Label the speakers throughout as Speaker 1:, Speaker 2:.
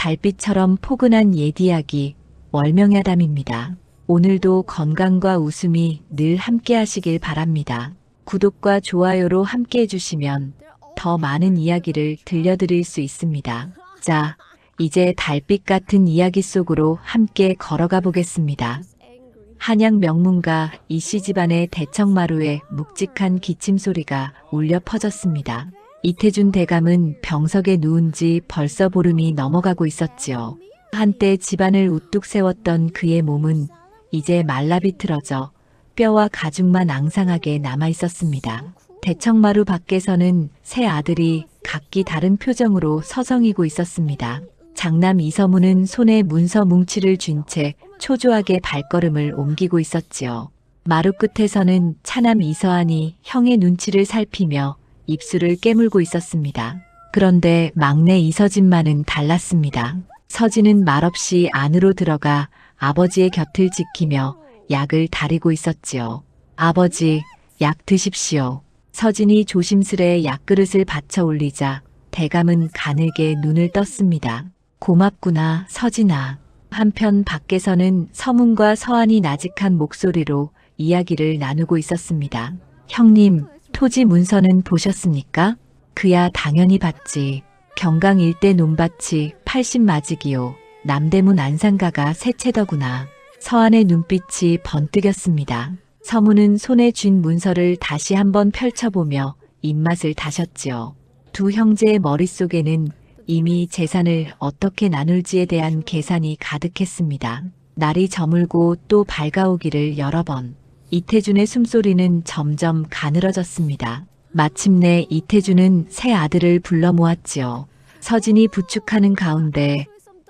Speaker 1: 달빛처럼 포근한 옛 이야기 월명야담입니다. 오늘도 건강과 웃음이 늘 함께 하시길 바랍니다. 구독과 좋아요로 함께 해주시면 더 많은 이야기를 들려드릴 수 있습니다. 자, 이제 달빛 같은 이야기 속으로 함께 걸어가 보겠습니다. 한양 명문가 이씨 집안의 대청마루에 묵직한 기침 소리가 울려 퍼졌습니다. 이태준 대감은 병석에 누운 지 벌써 보름이 넘어가고 있었지요. 한때 집안을 우뚝 세웠던 그의 몸은 이제 말라 비틀어져 뼈와 가죽만 앙상하게 남아 있었습니다. 대청마루 밖에서는 세 아들이 각기 다른 표정으로 서성이고 있었습니다. 장남 이서무는 손에 문서 뭉치를 쥔 채 초조하게 발걸음을 옮기고 있었지요. 마루 끝에서는 차남 이서한이 형의 눈치를 살피며 입술을 깨물고 있었습니다. 그런데 막내 이서진만은 달랐습니다. 서진은 말없이 안으로 들어가 아버지의 곁을 지키며 약을 다리고 있었지요. 아버지, 약 드십시오. 서진이 조심스레 약그릇을 받쳐 올리자 대감은 가늘게 눈을 떴습니다. 고맙구나, 서진아. 한편 밖에서는 서문과 서한이 나직한 목소리로 이야기를 나누고 있었습니다. 형님, 토지 문서는 보셨습니까? 그야 당연히 봤지. 경강 일대 논밭이 80마지기요. 남대문 안산가가 세 채더구나. 서한의 눈빛이 번뜩였습니다. 서문은 손에 쥔 문서를 다시 한번 펼쳐보며 입맛을 다셨지요. 두 형제의 머릿속에는 이미 재산을 어떻게 나눌지에 대한 계산이 가득했습니다. 날이 저물고 또 밝아오기를 여러 번. 이태준의 숨소리는 점점 가늘어졌습니다. 마침내 이태준은 세 아들을 불러 모았지요. 서진이 부축하는 가운데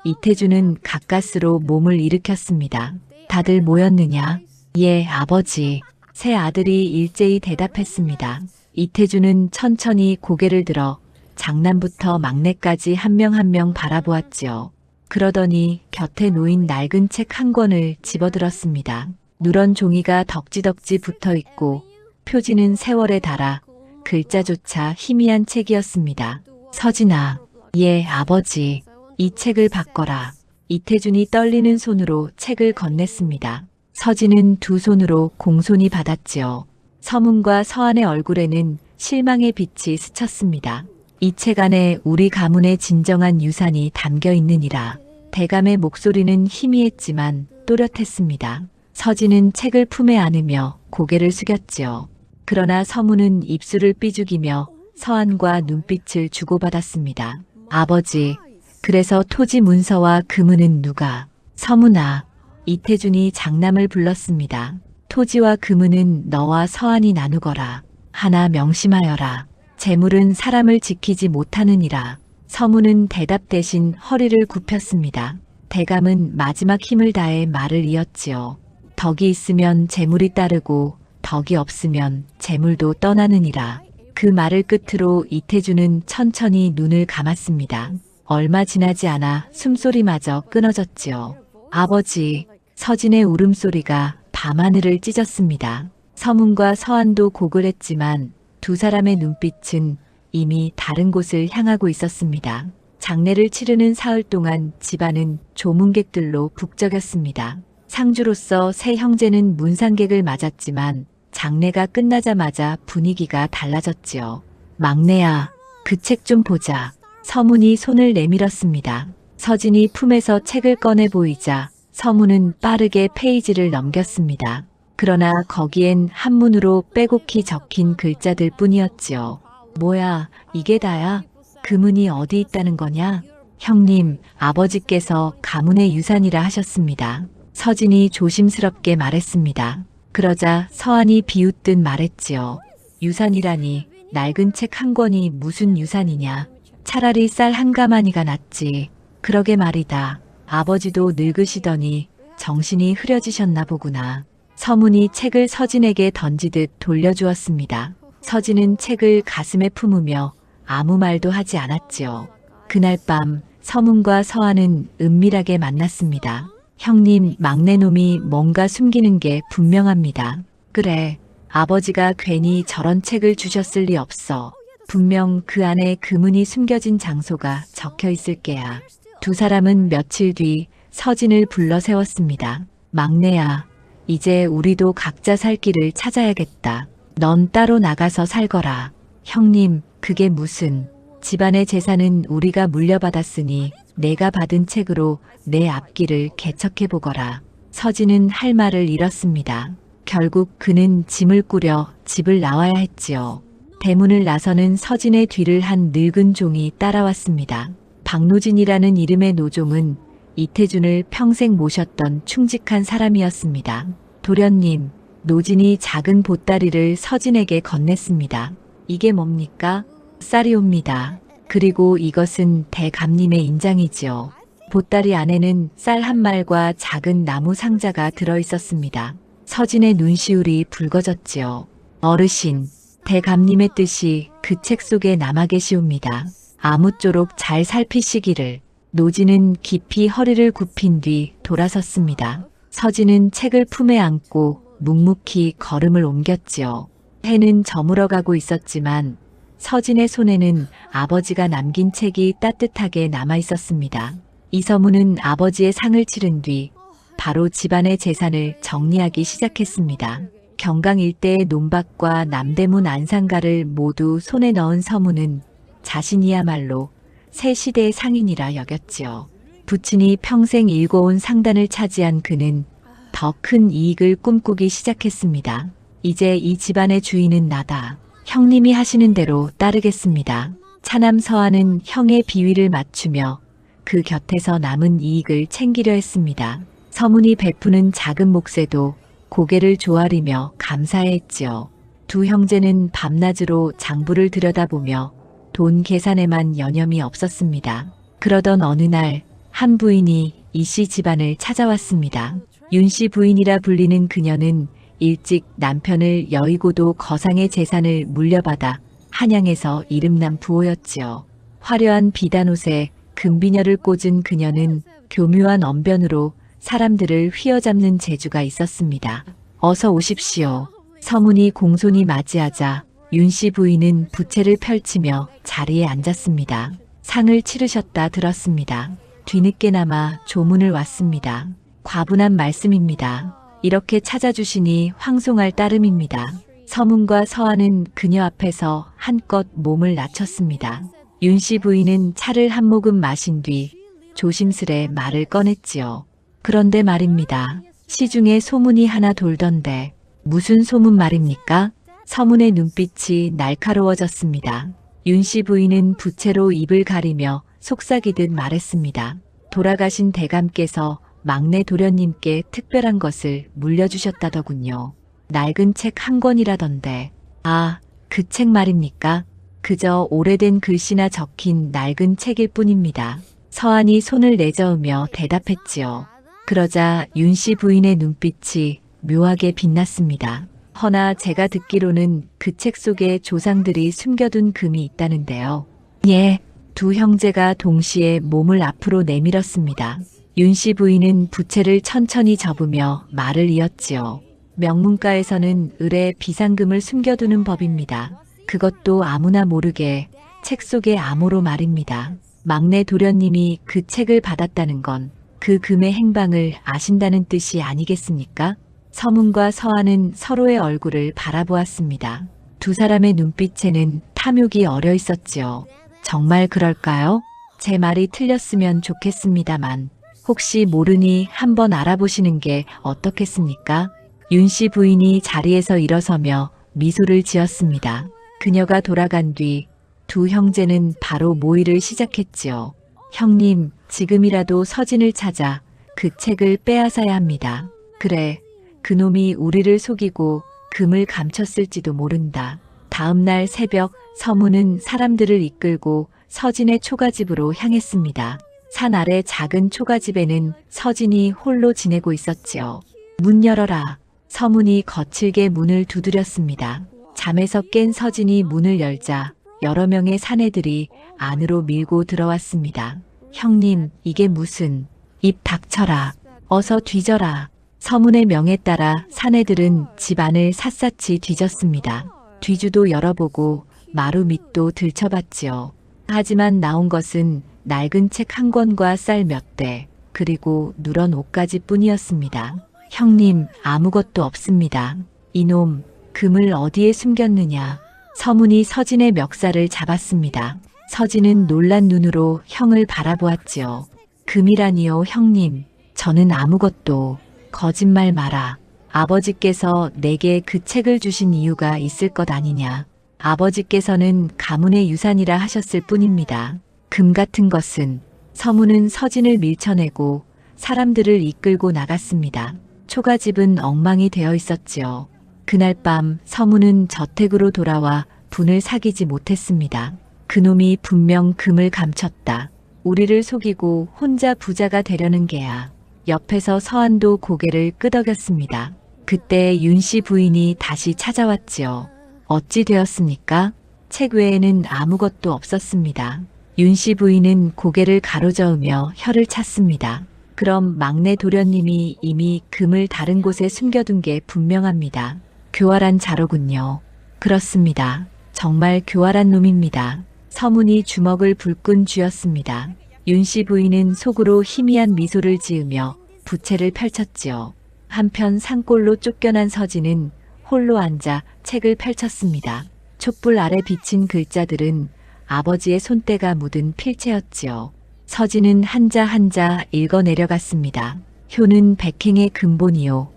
Speaker 1: 이태준은 가까스로 몸을 일으켰습니다. 다들 모였느냐? 예, 아버지. 세 아들이 일제히 대답했습니다. 이태준은 천천히 고개를 들어 장남부터 막내까지 한 명 한 명 바라보았지요. 그러더니 곁에 놓인 낡은 책 한 권을 집어들었습니다. 누런 종이가 덕지덕지 붙어있고 표지는 세월에 닳아 글자조차 희미한 책이었습니다. 서진아. 예, 아버지. 이 책을 바꿔라. 이태준이 떨리는 손으로 책을 건넸습니다. 서진은 두 손으로 공손히 받았지요. 서문과 서한의 얼굴에는 실망의 빛이 스쳤습니다. 이 책 안에 우리 가문의 진정한 유산이 담겨 있느니라. 대감의 목소리는 희미했지만 또렷했습니다. 서진은 책을 품에 안으며 고개를 숙였지요. 그러나 서문은 입술을 삐죽이며 서한과 눈빛을 주고받았습니다. 아버지, 그래서 토지 문서와 금은은 누가? 서문아. 이태준이 장남을 불렀습니다. 토지와 금은은 너와 서한이 나누거라. 하나 명심하여라. 재물은 사람을 지키지 못하느니라. 서문은 대답 대신 허리를 굽혔습니다. 대감은 마지막 힘을 다해 말을 이었지요. 덕이 있으면 재물이 따르고 덕이 없으면 재물도 떠나느니라. 그 말을 끝으로 이태준은 천천히 눈을 감았습니다. 얼마 지나지 않아 숨소리마저 끊어졌지요. 아버지. 서진의 울음소리가 밤하늘을 찢었습니다. 서문과 서한도 고글했지만 두 사람의 눈빛은 이미 다른 곳을 향하고 있었습니다. 장례를 치르는 사흘 동안 집안은 조문객들로 북적였습니다. 상주로서 세 형제는 문상객을 맞았지만 장례가 끝나자마자 분위기가 달라졌지요. 막내야, 그 책 좀 보자. 서문이 손을 내밀었습니다. 서진이 품에서 책을 꺼내 보이자 서문은 빠르게 페이지를 넘겼습니다. 그러나 거기엔 한문으로 빼곡히 적힌 글자들 뿐이었지요. 뭐야, 이게 다야? 금은이 어디 있다는 거냐? 형님, 아버지께서 가문의 유산이라 하셨습니다. 서진이 조심스럽게 말했습니다. 그러자 서한이 비웃듯 말했지요. 유산이라니, 낡은 책 한 권이 무슨 유산이냐. 차라리 쌀 한 가마니가 낫지. 그러게 말이다. 아버지도 늙으시더니 정신이 흐려지셨나 보구나. 서문이 책을 서진에게 던지듯 돌려주었습니다. 서진은 책을 가슴에 품으며 아무 말도 하지 않았지요. 그날 밤 서문과 서한은 은밀하게 만났습니다. 형님, 막내놈이 뭔가 숨기는 게 분명합니다. 그래, 아버지가 괜히 저런 책을 주셨을 리 없어. 분명 그 안에 금은이 숨겨진 장소가 적혀 있을 게야. 두 사람은 며칠 뒤 서진을 불러 세웠습니다. 막내야, 이제 우리도 각자 살 길을 찾아야겠다. 넌 따로 나가서 살거라. 형님, 그게 무슨. 집안의 재산은 우리가 물려받았으니 내가 받은 책으로 내 앞길을 개척해보거라. 서진은 할 말을 잃었습니다. 결국 그는 짐을 꾸려 집을 나와야 했지요. 대문을 나서는 서진의 뒤를 한 늙은 종이 따라왔습니다. 박노진이라는 이름의 노종은 이태준을 평생 모셨던 충직한 사람이었습니다. 도련님, 노진이 작은 보따리를 서진에게 건넸습니다. 이게 뭡니까? 쌀이옵니다. 그리고 이것은 대감님의 인장이지요. 보따리 안에는 쌀 한 말과 작은 나무 상자가 들어있었습니다. 서진의 눈시울이 붉어졌지요. 어르신, 대감님의 뜻이 그 책 속에 남아 계시옵니다. 아무쪼록 잘 살피시기를. 노진은 깊이 허리를 굽힌 뒤 돌아섰습니다. 서진은 책을 품에 안고 묵묵히 걸음을 옮겼지요. 해는 저물어가고 있었지만 서진의 손에는 아버지가 남긴 책이 따뜻하게 남아 있었습니다. 이서문은 아버지의 상을 치른 뒤 바로 집안의 재산을 정리하기 시작했습니다. 경강 일대의 논밭과 남대문 안상가를 모두 손에 넣은 서문은 자신이야말로 새 시대의 상인이라 여겼지요. 부친이 평생 일궈온 상단을 차지한 그는 더 큰 이익을 꿈꾸기 시작했습니다. 이제 이 집안의 주인은 나다. 형님이 하시는 대로 따르겠습니다. 차남 서한은 형의 비위를 맞추며 그 곁에서 남은 이익을 챙기려 했습니다. 서문이 베푸는 작은 몫에도 고개를 조아리며 감사했지요. 두 형제는 밤낮으로 장부를 들여다보며 돈 계산에만 여념이 없었습니다. 그러던 어느 날 한 부인이 이씨 집안을 찾아왔습니다. 윤씨 부인이라 불리는 그녀는 일찍 남편을 여의고도 거상의 재산을 물려받아 한양에서 이름난 부호였지요. 화려한 비단옷에 금비녀를 꽂은 그녀는 교묘한 언변으로 사람들을 휘어잡는 재주가 있었습니다. 어서 오십시오. 서문이 공손히 맞이하자 윤씨 부인은 부채를 펼치며 자리에 앉았습니다. 상을 치르셨다 들었습니다. 뒤늦게나마 조문을 왔습니다. 과분한 말씀입니다. 이렇게 찾아주시니 황송할 따름입니다. 서문과 서한은 그녀 앞에서 한껏 몸을 낮췄습니다. 윤씨 부인은 차를 한 모금 마신 뒤 조심스레 말을 꺼냈지요. 그런데 말입니다. 시중에 소문이 하나 돌던데 무슨 소문 말입니까? 서문의 눈빛이 날카로워졌습니다. 윤씨 부인은 부채로 입을 가리며 속삭이듯 말했습니다. 돌아가신 대감께서 막내 도련님께 특별한 것을 물려주셨다더군요. 낡은 책 한 권이라던데. 아, 그 책 말입니까? 그저 오래된 글씨나 적힌 낡은 책일 뿐입니다. 서한이 손을 내저으며 대답했지요. 그러자 윤씨 부인의 눈빛이 묘하게 빛났습니다. 허나 제가 듣기로는 그 책 속에 조상들이 숨겨둔 금이 있다는데요. 예, 두 형제가 동시에 몸을 앞으로 내밀었습니다. 윤씨 부인은 부채를 천천히 접으며 말을 이었지요. 명문가에서는 을에 비상금을 숨겨두는 법입니다. 그것도 아무나 모르게 책 속의 암호로 말입니다. 막내 도련님이 그 책을 받았다는 건 그 금의 행방을 아신다는 뜻이 아니겠습니까? 서문과 서한은 서로의 얼굴을 바라보았습니다. 두 사람의 눈빛에는 탐욕이 어려 있었지요. 정말 그럴까요? 제 말이 틀렸으면 좋겠습니다만 혹시 모르니 한번 알아보시는 게 어떻겠습니까? 윤씨 부인이 자리에서 일어서며 미소를 지었습니다. 그녀가 돌아간 뒤 두 형제는 바로 모의를 시작했지요. 형님, 지금이라도 서진을 찾아 그 책을 빼앗아야 합니다. 그래, 그놈이 우리를 속이고 금을 감췄을지도 모른다. 다음 날 새벽 서문은 사람들을 이끌고 서진의 초가집으로 향했습니다. 산 아래 작은 초가집에는 서진이 홀로 지내고 있었지요. 문 열어라. 서문이 거칠게 문을 두드렸습니다. 잠에서 깬 서진이 문을 열자 여러 명의 사내들이 안으로 밀고 들어왔습니다. 형님, 이게 무슨... 입 닥쳐라. 어서 뒤져라. 서문의 명에 따라 사내들은 집 안을 샅샅이 뒤졌습니다. 뒤주도 열어보고 마루 밑도 들춰봤지요. 하지만 나온 것은 낡은 책 한 권과 쌀 몇 대, 그리고 누런 옷까지 뿐이었습니다. 형님, 아무것도 없습니다. 이놈, 금을 어디에 숨겼느냐. 서문이 서진의 멱살을 잡았습니다. 서진은 놀란 눈으로 형을 바라보았지요. 금이라니요, 형님. 저는 아무것도. 거짓말 마라. 아버지께서 내게 그 책을 주신 이유가 있을 것 아니냐. 아버지께서는 가문의 유산이라 하셨을 뿐입니다. 금 같은 것은. 서문은 서진을 밀쳐내고 사람들을 이끌고 나갔습니다. 초가집은 엉망이 되어 있었지요. 그날 밤 서문은 저택으로 돌아와 분을 사귀지 못했습니다. 그놈이 분명 금을 감췄다. 우리를 속이고 혼자 부자가 되려는 게야. 옆에서 서한도 고개를 끄덕였습니다. 그때 윤씨 부인이 다시 찾아왔지요. 어찌 되었습니까? 책 외에는 아무것도 없었습니다. 윤씨 부인은 고개를 가로저으며 혀를 찼습니다. 그럼 막내 도련님이 이미 금을 다른 곳에 숨겨둔 게 분명합니다. 교활한 자로군요. 그렇습니다. 정말 교활한 놈입니다. 서문이 주먹을 불끈 쥐었습니다. 윤씨 부인은 속으로 희미한 미소를 지으며 부채를 펼쳤지요. 한편 산골로 쫓겨난 서진은 홀로 앉아 책을 펼쳤습니다. 촛불 아래 비친 글자들은 아버지의 손때가 묻은 필체였지요. 서진은 한자 한자 읽어 내려갔습니다. 효는 백행의 근본이요.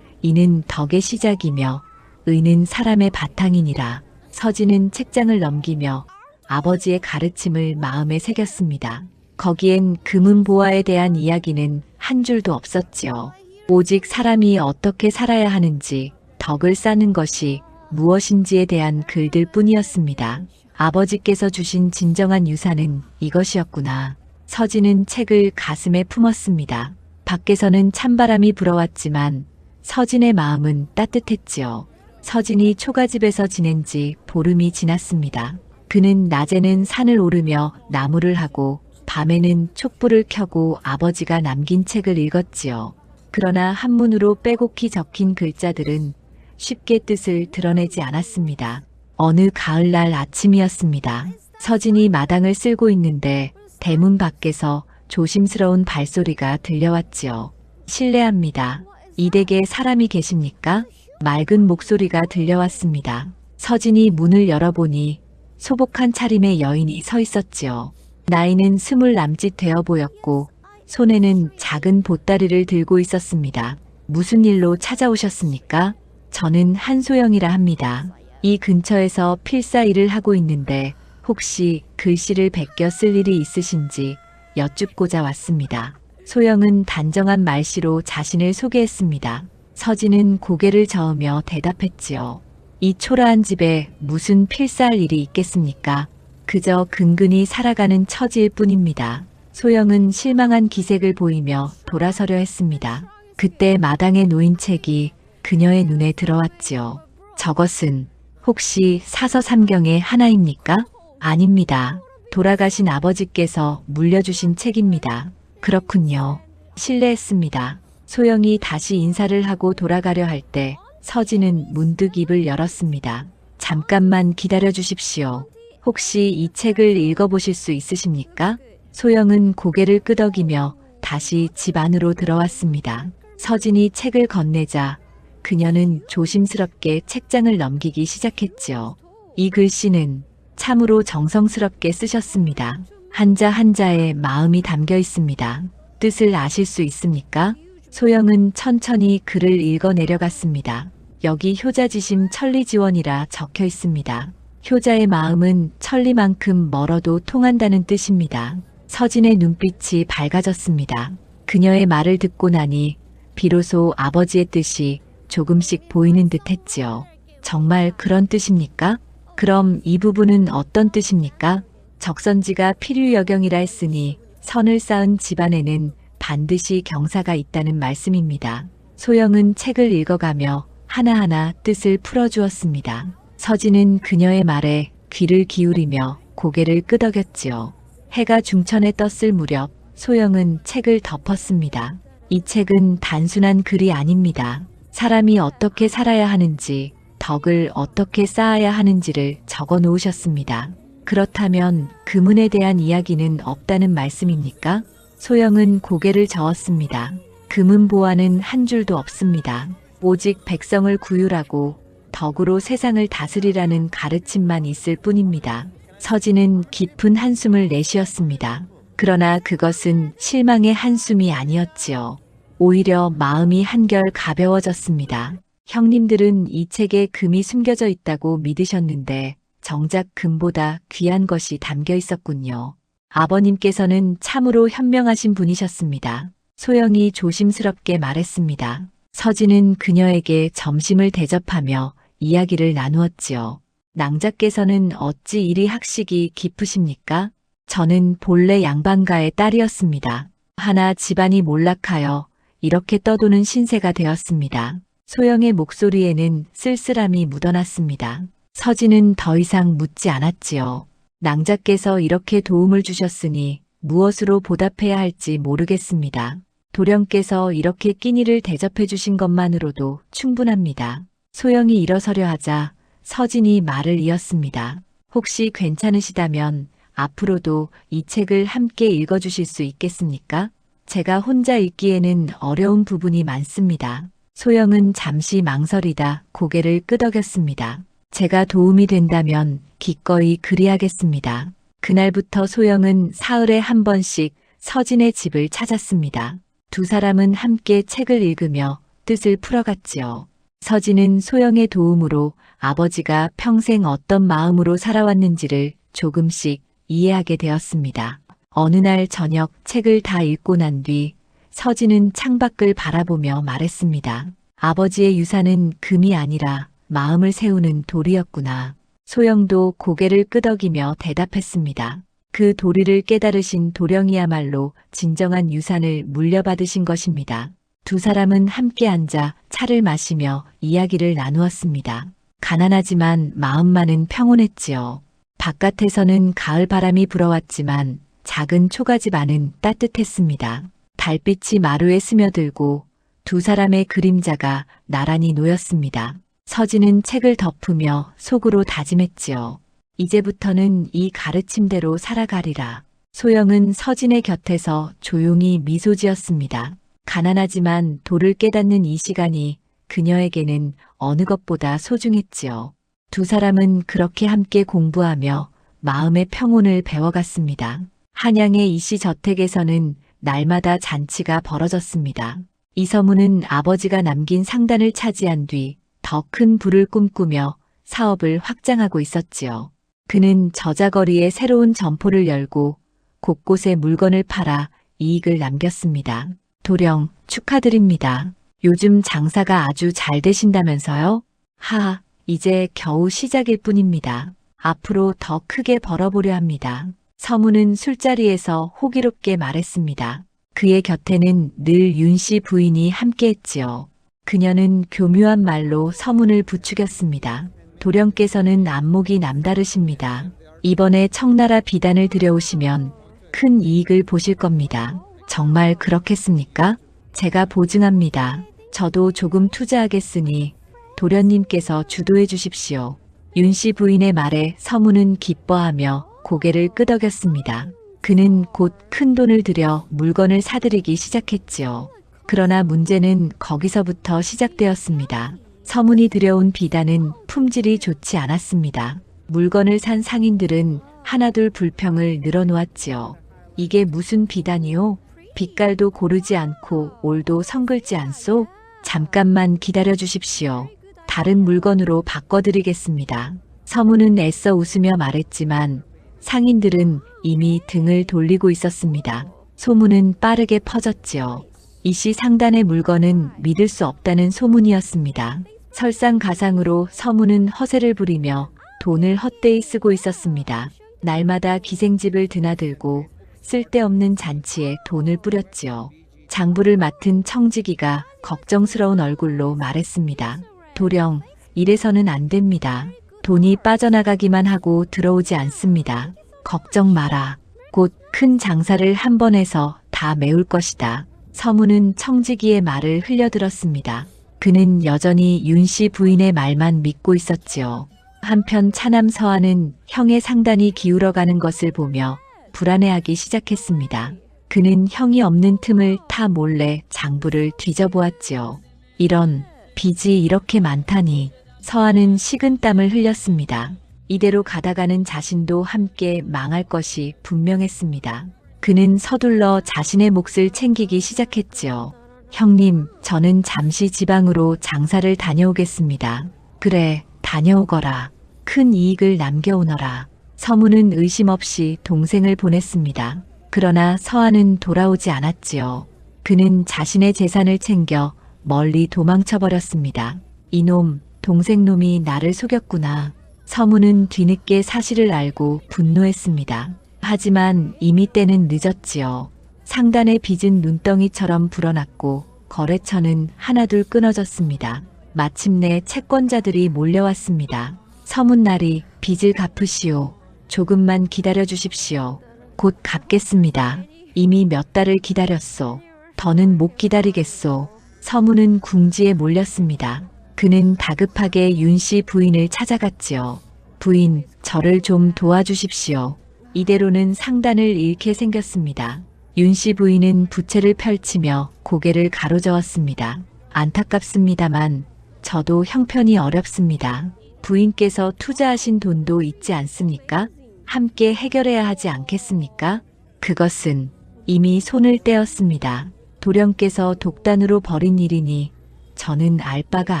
Speaker 1: 이는 덕의 시작이며 의는 사람의 바탕이니라. 서진은 책장을 넘기며 아버지의 가르침을 마음에 새겼습니다. 거기엔 금은보화에 대한 이야기는 한 줄도 없었지요. 오직 사람이 어떻게 살아야 하는지, 덕을 쌓는 것이 무엇인지에 대한 글들 뿐이었습니다. 아버지께서 주신 진정한 유산은 이것이었구나. 서진은 책을 가슴에 품었습니다. 밖에서는 찬바람이 불어왔지만 서진의 마음은 따뜻했지요. 서진이 초가집에서 지낸 지 보름이 지났습니다. 그는 낮에는 산을 오르며 나무를 하고 밤에는 촛불을 켜고 아버지가 남긴 책을 읽었지요. 그러나 한문으로 빼곡히 적힌 글자들은 쉽게 뜻을 드러내지 않았습니다. 어느 가을날 아침이었습니다. 서진이 마당을 쓸고 있는데 대문 밖에서 조심스러운 발소리가 들려왔지요. 실례합니다. 이 댁에 사람이 계십니까? 맑은 목소리가 들려왔습니다. 서진이 문을 열어보니 소복한 차림의 여인이 서 있었지요. 나이는 20 남짓 되어 보였고 손에는 작은 보따리를 들고 있었습니다. 무슨 일로 찾아오셨습니까? 저는 한소영이라 합니다. 이 근처에서 필사 일을 하고 있는데 혹시 글씨를 베껴 쓸 일이 있으신지 여쭙고자 왔습니다. 소영은 단정한 말씨로 자신을 소개했습니다. 서진은 고개를 저으며 대답했지요. 이 초라한 집에 무슨 필사할 일이 있겠습니까? 그저 근근히 살아가는 처지일 뿐입니다. 소영은 실망한 기색을 보이며 돌아서려 했습니다. 그때 마당에 놓인 책이 그녀의 눈에 들어왔지요. 저것은 혹시 사서삼경의 하나입니까? 아닙니다. 돌아가신 아버지께서 물려주신 책입니다. 그렇군요. 실례했습니다. 소영이 다시 인사를 하고 돌아가려 할 때 서진은 문득 입을 열었습니다. 잠깐만 기다려 주십시오. 혹시 이 책을 읽어보실 수 있으십니까? 소영은 고개를 끄덕이며 다시 집 안으로 들어왔습니다. 서진이 책을 건네자 그녀는 조심스럽게 책장을 넘기기 시작했지요. 이 글씨는 참으로 정성스럽게 쓰셨습니다. 한자 한자에 마음이 담겨 있습니다. 뜻을 아실 수 있습니까? 소영은 천천히 글을 읽어 내려갔습니다. 여기 효자지심 천리지원이라 적혀 있습니다. 효자의 마음은 천리만큼 멀어도 통한다는 뜻입니다. 서진의 눈빛이 밝아졌습니다. 그녀의 말을 듣고 나니 비로소 아버지의 뜻이 조금씩 보이는 듯 했지요. 정말 그런 뜻입니까? 그럼 이 부분은 어떤 뜻입니까? 적선지가 필유여경이라 했으니 선을 쌓은 집안에는 반드시 경사가 있다는 말씀입니다. 소영은 책을 읽어가며 하나하나 뜻을 풀어주었습니다. 서진은 그녀의 말에 귀를 기울이며 고개를 끄덕였지요. 해가 중천에 떴을 무렵 소영은 책을 덮었습니다. 이 책은 단순한 글이 아닙니다. 사람이 어떻게 살아야 하는지, 덕을 어떻게 쌓아야 하는지를 적어 놓으셨습니다. 그렇다면 금은에 대한 이야기는 없다는 말씀입니까? 소영은 고개를 저었습니다. 금은 보화는 한 줄도 없습니다. 오직 백성을 구휼하고 덕으로 세상을 다스리라는 가르침만 있을 뿐입니다. 서진은 깊은 한숨을 내쉬었습니다. 그러나 그것은 실망의 한숨이 아니었지요. 오히려 마음이 한결 가벼워졌습니다. 형님들은 이 책에 금이 숨겨져 있다고 믿으셨는데 정작 금보다 귀한 것이 담겨 있었군요. 아버님께서는 참으로 현명하신 분이셨습니다. 소영이 조심스럽게 말했습니다. 서진은 그녀에게 점심을 대접하며 이야기를 나누었지요. 낭자께서는 어찌 이리 학식이 깊으십니까? 저는 본래 양반가의 딸이었습니다. 하나 집안이 몰락하여 이렇게 떠도는 신세가 되었습니다. 소영의 목소리에는 쓸쓸함이 묻어났습니다. 서진은 더 이상 묻지 않았지요. 낭자께서 이렇게 도움을 주셨으니 무엇으로 보답해야 할지 모르겠습니다. 도령께서 이렇게 끼니를 대접해 주신 것만으로도 충분합니다. 소영이 일어서려 하자 서진이 말을 이었습니다. 혹시 괜찮으시다면 앞으로도 이 책을 함께 읽어주실 수 있겠습니까? 제가 혼자 읽기에는 어려운 부분이 많습니다. 소영은 잠시 망설이다 고개를 끄덕였습니다. 제가 도움이 된다면 기꺼이 그리하겠습니다. 그날부터 소영은 사흘에 한 번씩 서진의 집을 찾았습니다. 두 사람은 함께 책을 읽으며 뜻을 풀어갔지요. 서진은 소영의 도움으로 아버지가 평생 어떤 마음으로 살아왔는지를 조금씩 이해하게 되었습니다. 어느 날 저녁 책을 다 읽고 난 뒤 서진은 창밖을 바라보며 말했습니다. 아버지의 유산은 금이 아니라 마음을 세우는 돌이었구나. 소영도 고개를 끄덕이며 대답했습니다. 그 도리를 깨달으신 도령이야말로 진정한 유산을 물려받으신 것입니다. 두 사람은 함께 앉아 차를 마시며 이야기를 나누었습니다. 가난하지만 마음만은 평온했지요. 바깥에서는 가을 바람이 불어왔지만 작은 초가집 안은 따뜻했습니다. 달빛이 마루에 스며들고 두 사람의 그림자가 나란히 놓였습니다. 서진은 책을 덮으며 속으로 다짐했지요. 이제부터는 이 가르침대로 살아가리라. 소영은 서진의 곁에서 조용히 미소 지었습니다. 가난하지만 도를 깨닫는 이 시간이 그녀에게는 어느 것보다 소중했지요. 두 사람은 그렇게 함께 공부하며 마음의 평온을 배워갔습니다. 한양의 이씨 저택에서는 날마다 잔치가 벌어졌습니다. 이서문은 아버지가 남긴 상단을 차지한 뒤 더 큰 부를 꿈꾸며 사업을 확장하고 있었지요. 그는 저자거리에 새로운 점포를 열고 곳곳에 물건을 팔아 이익을 남겼습니다. 도령, 축하드립니다. 요즘 장사가 아주 잘 되신다면서요? 하하, 이제 겨우 시작일 뿐입니다. 앞으로 더 크게 벌어보려 합니다. 서문은 술자리에서 호기롭게 말했습니다. 그의 곁에는 늘 윤씨 부인이 함께했지요. 그녀는 교묘한 말로 서문을 부추겼습니다. 도령께서는 안목이 남다르십니다. 이번에 청나라 비단을 들여오시면 큰 이익을 보실 겁니다. 정말 그렇겠습니까? 제가 보증합니다. 저도 조금 투자하겠으니 도련님께서 주도해 주십시오. 윤씨 부인의 말에 서문은 기뻐하며 고개를 끄덕였습니다. 그는 곧 큰 돈을 들여 물건을 사들이기 시작했지요. 그러나 문제는 거기서부터 시작되었습니다. 서문이 들여온 비단은 품질이 좋지 않았습니다. 물건을 산 상인들은 하나둘 불평을 늘어놓았지요. 이게 무슨 비단이요? 빛깔도 고르지 않고 올도 성글지 않소? 잠깐만 기다려 주십시오. 다른 물건으로 바꿔드리겠습니다. 서문은 애써 웃으며 말했지만 상인들은 이미 등을 돌리고 있었습니다. 소문은 빠르게 퍼졌지요. 이씨 상단의 물건은 믿을 수 없다는 소문이었습니다. 설상가상으로 서문은 허세를 부리며 돈을 헛되이 쓰고 있었습니다. 날마다 기생집을 드나들고 쓸데없는 잔치에 돈을 뿌렸지요. 장부를 맡은 청지기가 걱정스러운 얼굴로 말했습니다. 도령, 이래서는 안 됩니다. 돈이 빠져나가기만 하고 들어오지 않습니다. 걱정 마라. 곧 큰 장사를 한 번 해서 다 메울 것이다. 서문은 청지기의 말을 흘려들었습니다. 그는 여전히 윤씨 부인의 말만 믿고 있었지요. 한편 차남 서한은 형의 상단이 기울어가는 것을 보며 불안해하기 시작했습니다. 그는 형이 없는 틈을 타 몰래 장부를 뒤져보았지요. 이런 빚이 이렇게 많다니. 서한은 식은땀을 흘렸습니다. 이대로 가다가는 자신도 함께 망할 것이 분명했습니다. 그는 서둘러 자신의 몫을 챙기기 시작했지요. 형님, 저는 잠시 지방으로 장사를 다녀오겠습니다. 그래, 다녀오거라. 큰 이익을 남겨오너라. 서문은 의심 없이 동생을 보냈습니다. 그러나 서한은 돌아오지 않았지요. 그는 자신의 재산을 챙겨 멀리 도망쳐버렸습니다. 이놈, 동생놈이 나를 속였구나. 서문은 뒤늦게 사실을 알고 분노했습니다. 하지만 이미 때는 늦었지요. 상단의 빚은 눈덩이처럼 불어났고 거래처는 하나둘 끊어졌습니다. 마침내 채권자들이 몰려왔습니다. 서문날이 빚을 갚으시오. 조금만 기다려 주십시오. 곧 갚겠습니다. 이미 몇 달을 기다렸소. 더는 못 기다리겠소. 서문은 궁지에 몰렸습니다. 그는 다급하게 윤씨 부인을 찾아갔지요. 부인, 저를 좀 도와주십시오. 이대로는 상단을 잃게 생겼습니다. 윤씨 부인은 부채를 펼치며 고개를 가로저었습니다. 안타깝습니다만 저도 형편이 어렵습니다. 부인께서 투자하신 돈도 있지 않습니까? 함께 해결해야 하지 않겠습니까? 그것은 이미 손을 떼었습니다. 도령께서 독단으로 벌인 일이니 저는 알 바가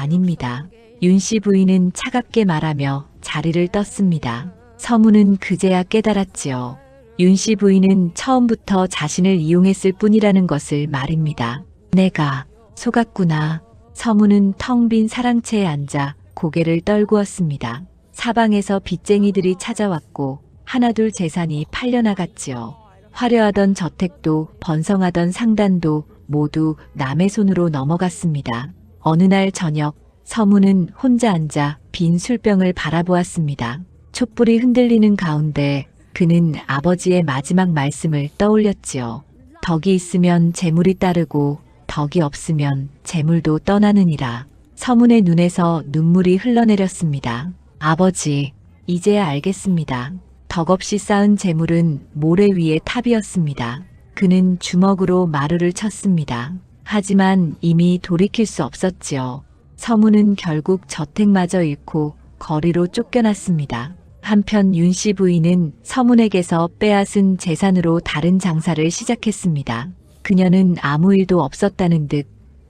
Speaker 1: 아닙니다. 윤씨 부인은 차갑게 말하며 자리를 떴습니다. 서문은 그제야 깨달았지요. 윤씨 부인은 처음부터 자신을 이용했을 뿐이라는 것을 말입니다. 내가 속았구나. 서문은 텅 빈 사랑채에 앉아 고개를 떨구었습니다. 사방에서 빚쟁이들이 찾아왔고 하나둘 재산이 팔려나갔지요. 화려하던 저택도 번성하던 상단도 모두 남의 손으로 넘어갔습니다. 어느 날 저녁 서문은 혼자 앉아 빈 술병을 바라보았습니다. 촛불이 흔들리는 가운데 그는 아버지의 마지막 말씀을 떠올렸지요. 덕이 있으면 재물이 따르고 덕이 없으면 재물도 떠나느니라. 서문의 눈에서 눈물이 흘러내렸습니다. 아버지, 이제야 알겠습니다. 덕없이 쌓은 재물은 모래 위의 탑이었습니다. 그는 주먹으로 마루를 쳤습니다. 하지만 이미 돌이킬 수 없었지요. 서문은 결국 저택마저 잃고 거리로 쫓겨났습니다. 한편 윤씨 부인은 서문에게서 빼앗은 재산으로 다른 장사를 시작했습니다. 그녀는 아무 일도 없었다는 듯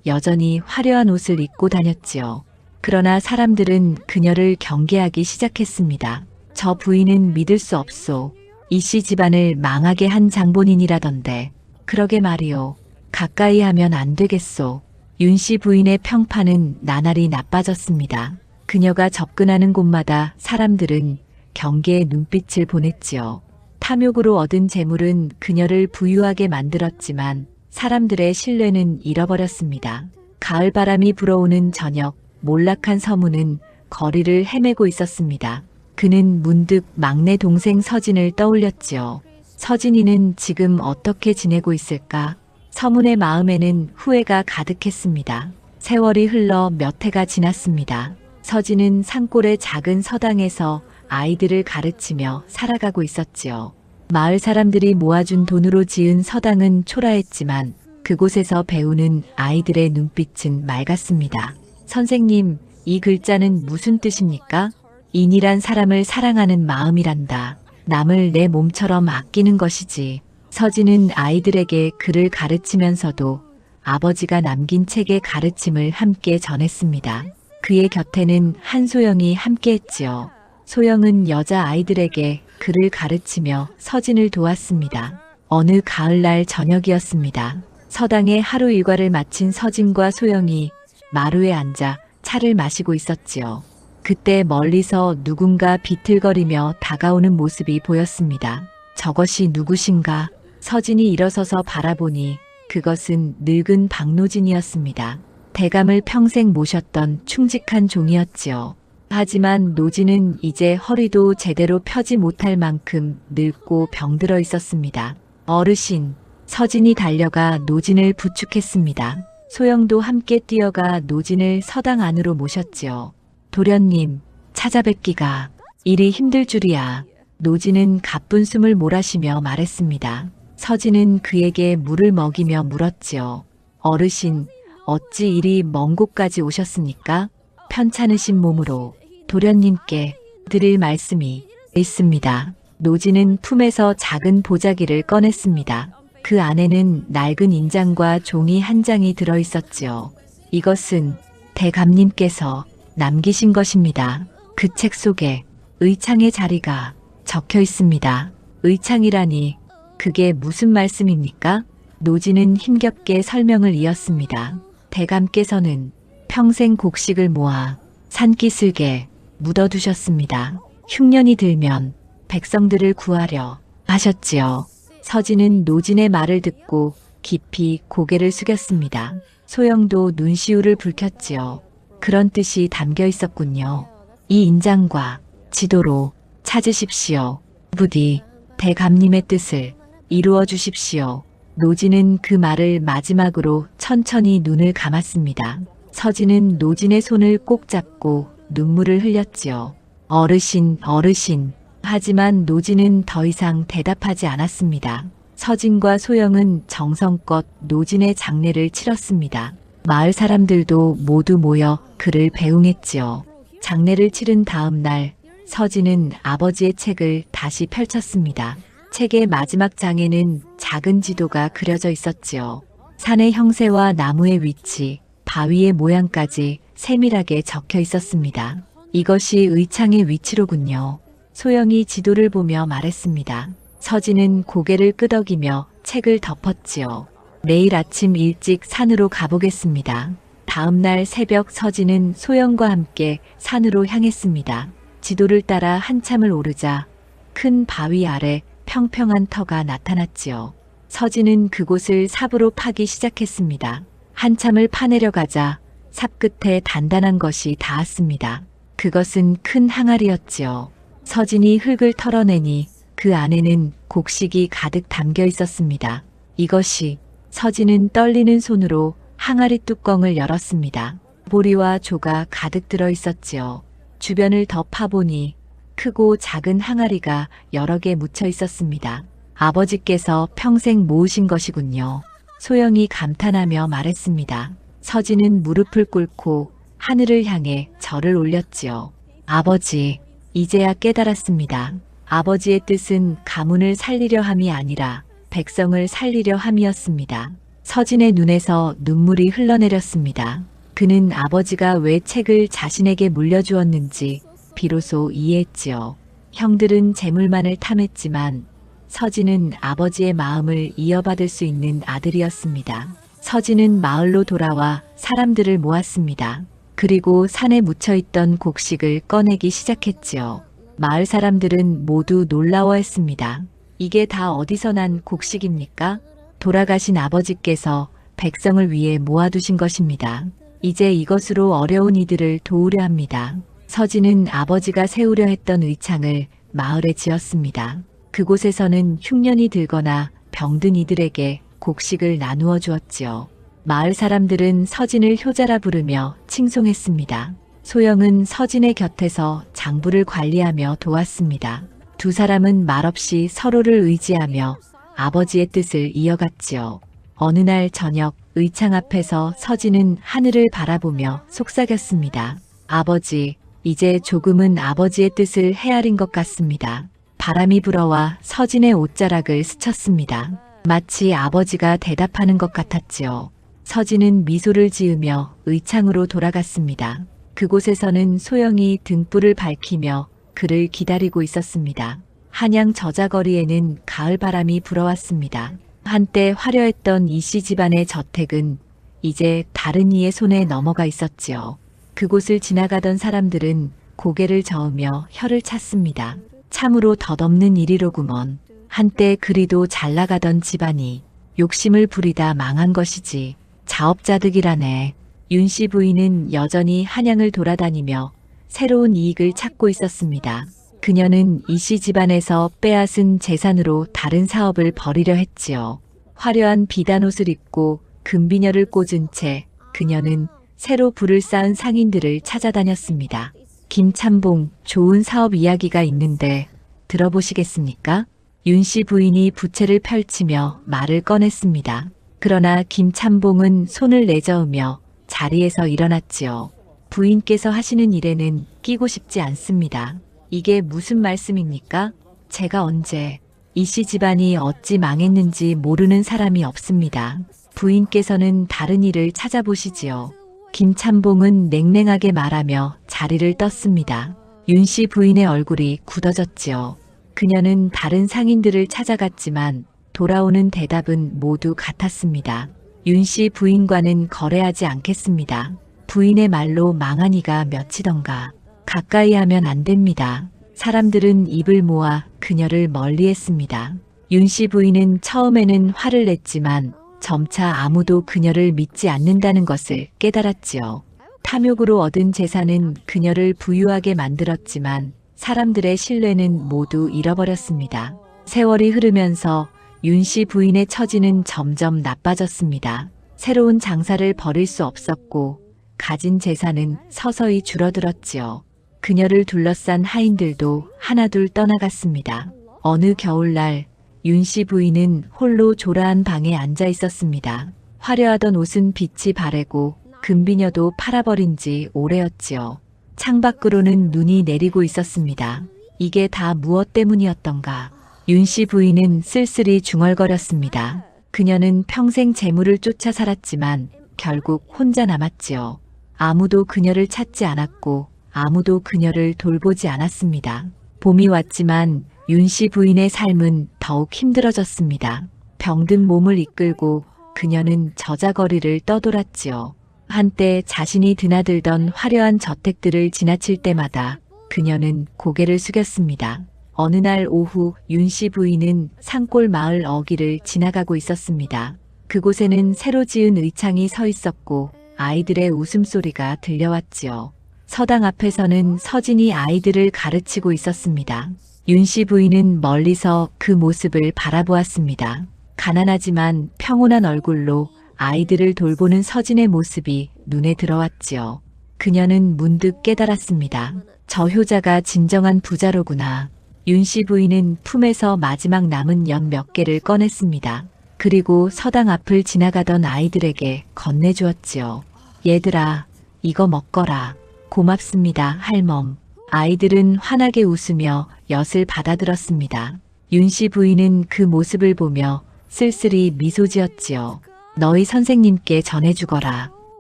Speaker 1: 여전히 화려한 옷을 입고 다녔지요. 그러나 사람들은 그녀를 경계하기 시작했습니다. 저 부인은 믿을 수 없소. 이씨 집안을 망하게 한 장본인이라던데. 그러게 말이오. 가까이 하면 안 되겠소. 윤씨 부인의 평판은 나날이 나빠졌습니다. 그녀가 접근하는 곳마다 사람들은 경계의 눈빛을 보냈지요. 탐욕으로 얻은 재물은 그녀를 부유하게 만들었지만 사람들의 신뢰는 잃어버렸습니다. 가을바람이 불어오는 저녁, 몰락한 서문은 거리를 헤매고 있었습니다. 그는 문득 막내 동생 서진을 떠올렸지요. 서진이는 지금 어떻게 지내고 있을까? 서문의 마음에는 후회가 가득했습니다. 세월이 흘러 몇 해가 지났습니다. 서진은 산골의 작은 서당에서 아이들을 가르치며 살아가고 있었지요. 마을 사람들이 모아준 돈으로 지은 서당은 초라했지만 그곳에서 배우는 아이들의 눈빛은 맑았습니다. 선생님, 이 글자는 무슨 뜻입니까? 인이란 사람을 사랑하는 마음이란다. 남을 내 몸처럼 아끼는 것이지. 서진은 아이들에게 글을 가르치면서도 아버지가 남긴 책의 가르침을 함께 전했습니다. 그의 곁에는 한소영이 함께했지요. 소영은 여자 아이들에게 글을 가르치며 서진을 도왔습니다. 어느 가을날 저녁이었습니다. 서당의 하루 일과를 마친 서진과 소영이 마루에 앉아 차를 마시고 있었지요. 그때 멀리서 누군가 비틀거리며 다가오는 모습이 보였습니다. 저것이 누구신가? 서진이 일어서서 바라보니 그것은 늙은 박노진이었습니다. 대감을 평생 모셨던 충직한 종이었지요. 하지만 노진은 이제 허리도 제대로 펴지 못할 만큼 늙고 병들어 있었습니다. 어르신, 서진이 달려가 노진을 부축했습니다. 소영도 함께 뛰어가 노진을 서당 안으로 모셨지요. 도련님, 찾아뵙기가 일이 힘들 줄이야. 노지는 가쁜 숨을 몰아쉬며 말했습니다. 서진은 그에게 물을 먹이며 물었지요. 어르신, 어찌 이리 먼 곳까지 오셨습니까? 편찮으신 몸으로 도련님께 드릴 말씀이 있습니다. 노지는 품에서 작은 보자기를 꺼냈습니다. 그 안에는 낡은 인장과 종이 한 장이 들어있었지요. 이것은 대감님께서 남기신 것입니다. 그 책 속에 의창의 자리가 적혀 있습니다. 의창이라니 그게 무슨 말씀입니까? 노지는 힘겹게 설명을 이었습니다. 대감께서는 평생 곡식을 모아 산기슭에 묻어두셨습니다. 흉년이 들면 백성들을 구하려 하셨지요. 서진은 노진의 말을 듣고 깊이 고개를 숙였습니다. 소영도 눈시울을 붉혔지요. 그런 뜻이 담겨 있었군요. 이 인장과 지도로 찾으십시오. 부디 대감님의 뜻을 이루어 주십시오. 노진은 그 말을 마지막으로 천천히 눈을 감았습니다. 서진은 노진의 손을 꼭 잡고 눈물을 흘렸지요. 어르신, 어르신. 하지만 노진은 더 이상 대답하지 않았습니다. 서진과 소영은 정성껏 노진의 장례를 치렀습니다. 마을 사람들도 모두 모여 그를 배웅했지요. 장례를 치른 다음 날 서진은 아버지의 책을 다시 펼쳤습니다. 책의 마지막 장에는 작은 지도가 그려져 있었지요. 산의 형세와 나무의 위치, 바위의 모양까지 세밀하게 적혀 있었습니다. 이것이 의창의 위치로군요. 소영이 지도를 보며 말했습니다. 서진은 고개를 끄덕이며 책을 덮었지요. 내일 아침 일찍 산으로 가보겠습니다. 다음 날 새벽 서진은 소영과 함께 산으로 향했습니다. 지도를 따라 한참을 오르자 큰 바위 아래 평평한 터가 나타났지요. 서진은 그곳을 삽으로 파기 시작했습니다. 한참을 파내려가자 삽 끝에 단단한 것이 닿았습니다. 그것은 큰 항아리였지요. 서진이 흙을 털어내니 그 안에는 곡식이 가득 담겨 있었습니다. 이것이 서진은 떨리는 손으로 항아리 뚜껑을 열었습니다. 보리와 조가 가득 들어 있었지요. 주변을 더 파보니 크고 작은 항아리가 여러 개 묻혀 있었습니다. 아버지께서 평생 모으신 것이군요. 소영이 감탄하며 말했습니다. 서진은 무릎을 꿇고 하늘을 향해 절을 올렸지요. 아버지, 이제야 깨달았습니다. 아버지의 뜻은 가문을 살리려 함이 아니라 백성을 살리려 함이었습니다. 서진의 눈에서 눈물이 흘러내렸습니다. 그는 아버지가 왜 책을 자신에게 물려주었는지 비로소 이해했지요. 형들은 재물만을 탐했지만 서진은 아버지의 마음을 이어받을 수 있는 아들이었습니다. 서진은 마을로 돌아와 사람들을 모았습니다. 그리고 산에 묻혀있던 곡식을 꺼내기 시작했지요. 마을 사람들은 모두 놀라워했습니다. 이게 다 어디서 난 곡식입니까? 돌아가신 아버지께서 백성을 위해 모아두신 것입니다. 이제 이것으로 어려운 이들을 도우려 합니다. 서진은 아버지가 세우려 했던 의창을 마을에 지었습니다. 그곳에서는 흉년이 들거나 병든 이들에게 곡식을 나누어 주었지요. 마을 사람들은 서진을 효자라 부르며 칭송했습니다. 소영은 서진의 곁에서 장부를 관리하며 도왔습니다. 두 사람은 말없이 서로를 의지하며 아버지의 뜻을 이어갔지요. 어느 날 저녁 의창 앞에서 서진은 하늘을 바라보며 속삭였습니다. 아버지, 이제 조금은 아버지의 뜻을 헤아린 것 같습니다. 바람이 불어와 서진의 옷자락을 스쳤습니다. 마치 아버지가 대답하는 것 같았지요. 서진은 미소를 지으며 의창으로 돌아갔습니다. 그곳에서는 소영이 등불을 밝히며 그를 기다리고 있었습니다. 한양 저자거리에는 가을바람이 불어왔습니다. 한때 화려했던 이씨 집안의 저택은 이제 다른 이의 손에 넘어가 있었지요. 그곳을 지나가던 사람들은 고개를 저으며 혀를 찼습니다. 참으로 덧없는 일이로구먼. 한때 그리도 잘 나가던 집안이 욕심을 부리다 망한 것이지. 자업자득이라네. 윤씨 부인은 여전히 한양을 돌아다니며 새로운 이익을 찾고 있었습니다. 그녀는 이씨 집안에서 빼앗은 재산으로 다른 사업을 벌이려 했지요. 화려한 비단옷을 입고 금비녀를 꽂은 채 그녀는 새로 불을 쌓은 상인들을 찾아다녔습니다. 김참봉, 좋은 사업 이야기가 있는데 들어보시겠습니까? 윤 씨 부인이 부채를 펼치며 말을 꺼냈습니다. 그러나 김참봉은 손을 내저으며 자리에서 일어났지요. 부인께서 하시는 일에는 끼고 싶지 않습니다. 이게 무슨 말씀입니까? 제가 언제 이 씨 집안이 어찌 망했는지 모르는 사람이 없습니다. 부인께서는 다른 일을 찾아보시지요. 김참봉은 냉랭하게 말하며 자리를 떴습니다. 윤 씨 부인의 얼굴이 굳어졌지요. 그녀는 다른 상인들을 찾아갔지만 돌아오는 대답은 모두 같았습니다. 윤 씨 부인과는 거래하지 않겠습니다. 부인의 말로 망한 이가 몇이던가. 가까이 하면 안 됩니다. 사람들은 입을 모아 그녀를 멀리했습니다. 윤 씨 부인은 처음에는 화를 냈지만 점차 아무도 그녀를 믿지 않는다는 것을 깨달았지요. 탐욕으로 얻은 재산은 그녀를 부유하게 만들었지만 사람들의 신뢰는 모두 잃어버렸습니다. 세월이 흐르면서 윤 씨 부인의 처지는 점점 나빠졌습니다. 새로운 장사를 벌일 수 없었고 가진 재산은 서서히 줄어들었지요. 그녀를 둘러싼 하인들도 하나둘 떠나갔습니다. 어느 겨울날 윤 씨 부인은 홀로 조라한 방에 앉아 있었습니다. 화려하던 옷은 빛이 바래고 금비녀도 팔아버린 지 오래였지요. 창밖으로는 눈이 내리고 있었습니다. 이게 다 무엇 때문이었던가. 윤 씨 부인은 쓸쓸히 중얼거렸습니다. 그녀는 평생 재물을 쫓아 살았지만 결국 혼자 남았지요. 아무도 그녀를 찾지 않았고 아무도 그녀를 돌보지 않았습니다. 봄이 왔지만 윤 씨 부인의 삶은 더욱 힘들어졌습니다. 병든 몸을 이끌고 그녀는 저자거리를 떠돌았지요. 한때 자신이 드나들던 화려한 저택들을 지나칠 때마다 그녀는 고개를 숙였습니다. 어느 날 오후 윤 씨 부인은 산골 마을 어귀를 지나가고 있었습니다. 그곳에는 새로 지은 의창이 서 있었고 아이들의 웃음소리가 들려왔지요. 서당 앞에서는 서진이 아이들을 가르치고 있었습니다. 윤 씨 부인은 멀리서 그 모습을 바라보았습니다. 가난하지만 평온한 얼굴로 아이들을 돌보는 서진의 모습이 눈에 들어왔지요. 그녀는 문득 깨달았습니다. 저 효자가 진정한 부자로구나. 윤 씨 부인은 품에서 마지막 남은 연 몇 개를 꺼냈습니다. 그리고 서당 앞을 지나가던 아이들에게 건네주었지요. 얘들아, 이거 먹거라. 고맙습니다, 할멈. 아이들은 환하게 웃으며 엿을 받아들었습니다. 윤 씨 부인은 그 모습을 보며 쓸쓸히 미소 지었지요. 너희 선생님께 전해주거라.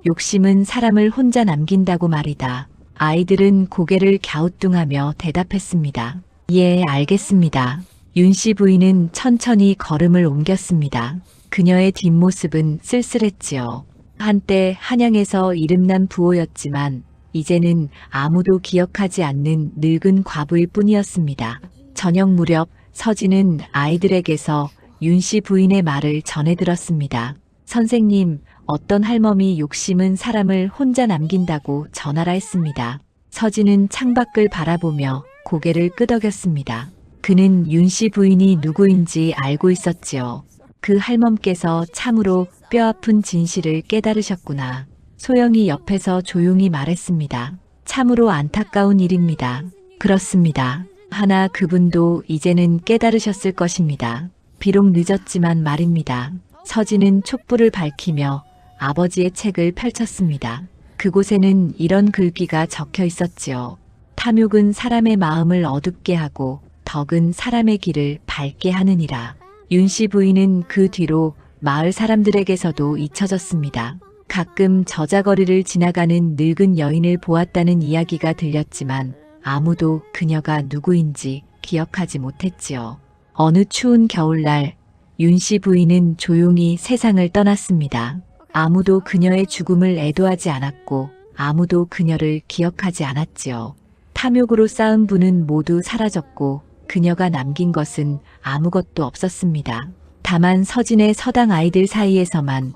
Speaker 1: 욕심은 사람을 혼자 남긴다고 말이다. 아이들은 고개를 갸우뚱하며 대답했습니다. 예, 알겠습니다. 윤 씨 부인은 천천히 걸음을 옮겼습니다. 그녀의 뒷모습은 쓸쓸했지요. 한때 한양에서 이름난 부호였지만 이제는 아무도 기억하지 않는 늙은 과부일 뿐이었습니다. 저녁 무렵 서진은 아이들에게서 윤 씨 부인의 말을 전해 들었습니다. 선생님, 어떤 할멈이 욕심은 사람을 혼자 남긴다고 전하라 했습니다. 서진은 창밖을 바라보며 고개를 끄덕였습니다. 그는 윤 씨 부인이 누구인지 알고 있었지요. 그 할멈께서 참으로 뼈아픈 진실을 깨달으셨구나. 소영이 옆에서 조용히 말했습니다. 참으로 안타까운 일입니다. 그렇습니다. 하나 그분도 이제는 깨달으셨을 것입니다. 비록 늦었지만 말입니다. 서진은 촛불을 밝히며 아버지의 책을 펼쳤습니다. 그곳에는 이런 글귀가 적혀 있었지요. 탐욕은 사람의 마음을 어둡게 하고 덕은 사람의 길을 밝게 하느니라. 윤 씨 부인은 그 뒤로 마을 사람들에게서도 잊혀졌습니다. 가끔 저자거리를 지나가는 늙은 여인을 보았다는 이야기가 들렸지만 아무도 그녀가 누구인지 기억하지 못했지요. 어느 추운 겨울날 윤 씨 부인은 조용히 세상을 떠났습니다. 아무도 그녀의 죽음을 애도하지 않았고 아무도 그녀를 기억하지 않았지요. 탐욕으로 쌓은 부는 모두 사라졌고 그녀가 남긴 것은 아무것도 없었습니다. 다만 서진의 서당 아이들 사이에서만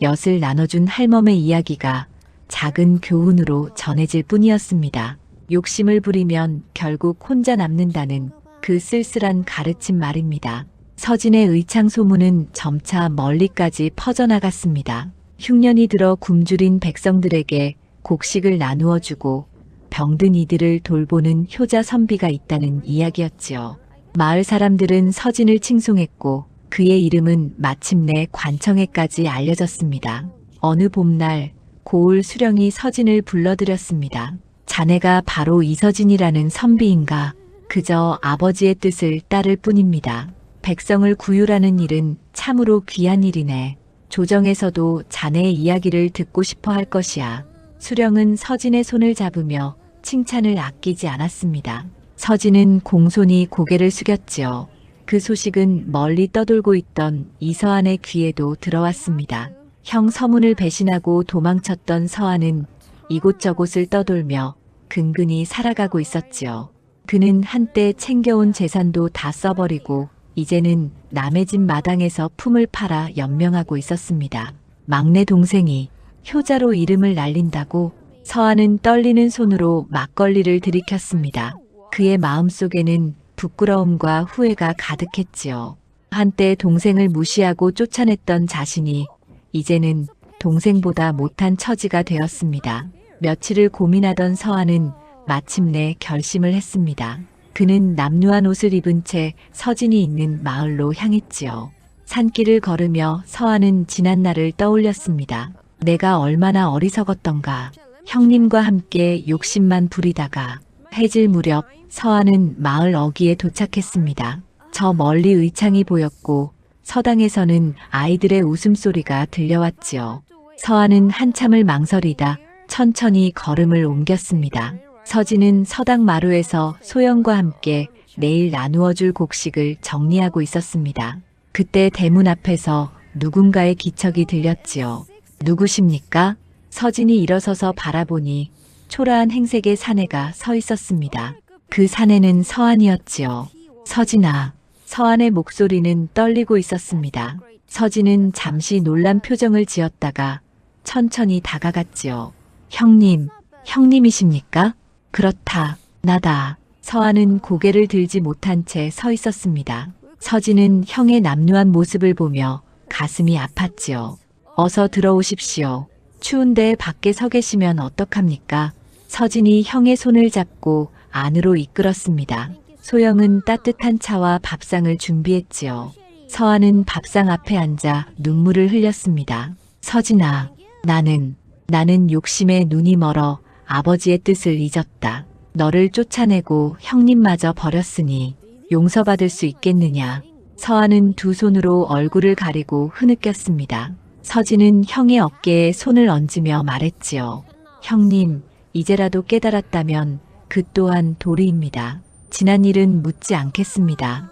Speaker 1: 엿을 나눠준 할멈의 이야기가 작은 교훈으로 전해질 뿐이었습니다. 욕심을 부리면 결국 혼자 남는다는 그 쓸쓸한 가르침 말입니다. 서진의 의창 소문은 점차 멀리까지 퍼져나갔습니다. 흉년이 들어 굶주린 백성들에게 곡식을 나누어 주고 병든 이들을 돌보는 효자 선비가 있다는 이야기였지요. 마을 사람들은 서진을 칭송했고 그의 이름은 마침내 관청에까지 알려졌습니다. 어느 봄날 고을 수령이 서진을 불러들였습니다. 자네가 바로 이서진이라는 선비인가? 그저 아버지의 뜻을 따를 뿐입니다. 백성을 구휼하는 일은 참으로 귀한 일이네. 조정에서도 자네의 이야기를 듣고 싶어 할 것이야. 수령은 서진의 손을 잡으며 칭찬을 아끼지 않았습니다. 서진은 공손히 고개를 숙였지요. 그 소식은 멀리 떠돌고 있던 이서한의 귀에도 들어왔습니다. 형 서문을 배신하고 도망쳤던 서한은 이곳저곳을 떠돌며 근근히 살아가고 있었지요. 그는 한때 챙겨온 재산도 다 써버리고 이제는 남의 집 마당에서 품을 팔아 연명하고 있었습니다. 막내 동생이 효자로 이름을 날린다고 서한은 떨리는 손으로 막걸리를 들이켰습니다. 그의 마음속에는 부끄러움과 후회가 가득했지요. 한때 동생을 무시하고 쫓아냈던 자신이 이제는 동생보다 못한 처지가 되었습니다. 며칠을 고민하던 서한은 마침내 결심을 했습니다. 그는 남루한 옷을 입은 채 서진이 있는 마을로 향했지요. 산길을 걸으며 서한은 지난 날을 떠올렸습니다. 내가 얼마나 어리석었던가. 형님과 함께 욕심만 부리다가 해질 무렵 서한은 마을 어귀에 도착했습니다. 저 멀리 의창이 보였고 서당에서는 아이들의 웃음소리가 들려왔지요. 서한은 한참을 망설이다 천천히 걸음을 옮겼습니다. 서진은 서당 마루에서 소영과 함께 내일 나누어줄 곡식을 정리하고 있었습니다. 그때 대문 앞에서 누군가의 기척이 들렸지요. 누구십니까? 서진이 일어서서 바라보니 초라한 행색의 사내가 서 있었습니다. 그 사내는 서한이었지요. 서진아. 서한의 목소리는 떨리고 있었습니다. 서진은 잠시 놀란 표정을 지었다가 천천히 다가갔지요. 형님, 형님이십니까? 그렇다, 나다. 서한은 고개를 들지 못한 채 서 있었습니다. 서진은 형의 남루한 모습을 보며 가슴이 아팠지요. 어서 들어오십시오. 추운데 밖에 서 계시면 어떡합니까? 서진이 형의 손을 잡고 안으로 이끌었습니다. 소영은 따뜻한 차와 밥상을 준비했지요. 서한은 밥상 앞에 앉아 눈물을 흘렸습니다. 서진아, 나는 욕심에 눈이 멀어 아버지의 뜻을 잊었다. 너를 쫓아내고 형님마저 버렸으니 용서받을 수 있겠느냐. 서한은 두 손으로 얼굴을 가리고 흐느꼈습니다. 서진은 형의 어깨에 손을 얹으며 말했지요. 형님, 이제라도 깨달았다면 그 또한 도리입니다. 지난 일은 묻지 않겠습니다.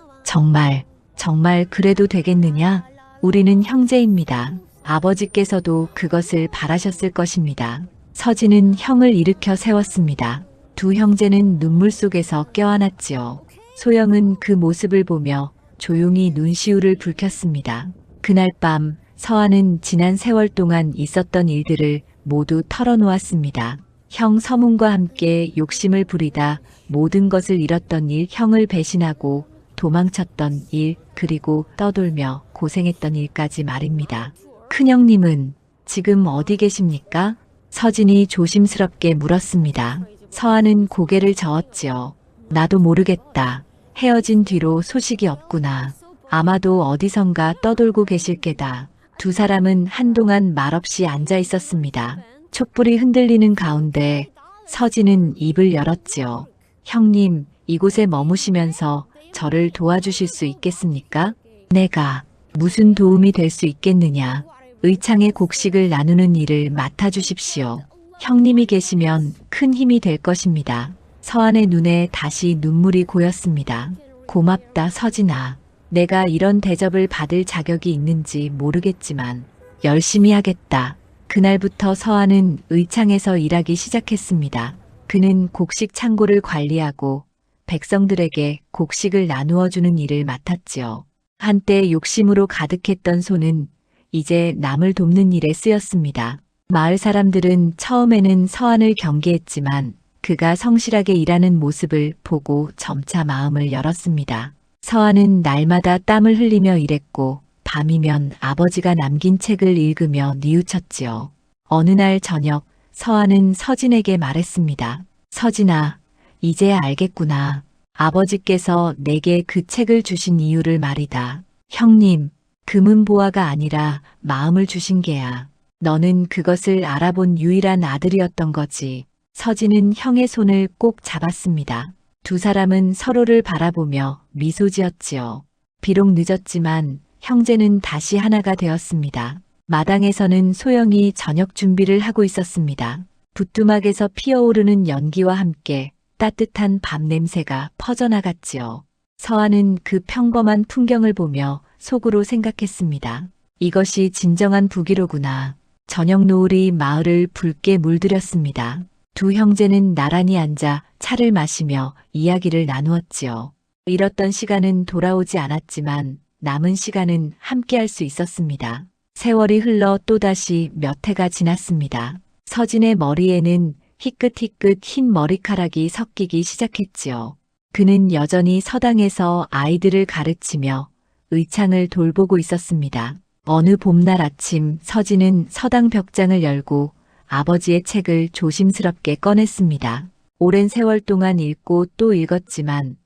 Speaker 1: 정말 그래도 되겠느냐? 우리는 형제입니다. 아버지께서도 그것을 바라셨을 것입니다. 서진은 형을 일으켜 세웠습니다. 두 형제는 눈물 속에서 껴안았지요. 소영은 그 모습을 보며 조용히 눈시울을 붉혔습니다. 그날 밤 서한은 지난 세월 동안 있었던 일들을 모두 털어놓았습니다. 형 서문과 함께 욕심을 부리다 모든 것을 잃었던 일, 형을 배신하고 도망쳤던 일, 그리고 떠돌며 고생했던 일까지 말입니다. 큰형님은 지금 어디 계십니까? 서진이 조심스럽게 물었습니다. 서한은 고개를 저었지요. 나도 모르겠다. 헤어진 뒤로 소식이 없구나. 아마도 어디선가 떠돌고 계실 게다. 두 사람은 한동안 말없이 앉아 있었습니다. 촛불이 흔들리는 가운데 서진은 입을 열었지요. 형님, 이곳에 머무시면서 저를 도와주실 수 있겠습니까? 내가 무슨 도움이 될 수 있겠느냐. 의창의 곡식을 나누는 일을 맡아주십시오. 형님이 계시면 큰 힘이 될 것입니다. 서한의 눈에 다시 눈물이 고였습니다. 고맙다, 서진아. 내가 이런 대접을 받을 자격이 있는지 모르겠지만 열심히 하겠다. 그날부터 서한은 의창에서 일하기 시작했습니다. 그는 곡식 창고를 관리하고 백성들에게 곡식을 나누어 주는 일을 맡았지요. 한때 욕심으로 가득했던 손은 이제 남을 돕는 일에 쓰였습니다. 마을 사람들은 처음에는 서한을 경계했지만 그가 성실하게 일하는 모습을 보고 점차 마음을 열었습니다. 서한은 날마다 땀을 흘리며 일했고 밤이면 아버지가 남긴 책을 읽으며 뉘우쳤지요. 어느 날 저녁 서한은 서진에게 말했습니다. 서진아, 이제야 알겠구나. 아버지께서 내게 그 책을 주신 이유를 말이다. 형님, 금은보화가 아니라 마음을 주신 게야. 너는 그것을 알아본 유일한 아들이었던 거지. 서진은 형의 손을 꼭 잡았습니다. 두 사람은 서로를 바라보며 미소 지었지요. 비록 늦었지만 형제는 다시 하나가 되었습니다. 마당에서는 소영이 저녁 준비를 하고 있었습니다. 부뚜막에서 피어오르는 연기와 함께 따뜻한 밤 냄새가 퍼져나갔지요. 서아는 그 평범한 풍경을 보며 속으로 생각했습니다. 이것이 진정한 부기로구나. 저녁 노을이 마을을 붉게 물들였습니다. 두 형제는 나란히 앉아 차를 마시며 이야기를 나누었지요. 잃었던 시간은 돌아오지 않았지만 남은 시간은 함께할 수 있었습니다. 세월이 흘러 또다시 몇 해가 지났습니다. 서진의 머리에는 희끗희끗 흰 머리카락이 섞이기 시작했지요. 그는 여전히 서당에서 아이들을 가르치며 의창을 돌보고 있었습니다. 어느 봄날 아침 서진은 서당 벽장을 열고 아버지의 책을 조심스럽게 꺼냈습니다. 오랜 세월 동안 읽고 또 읽었지만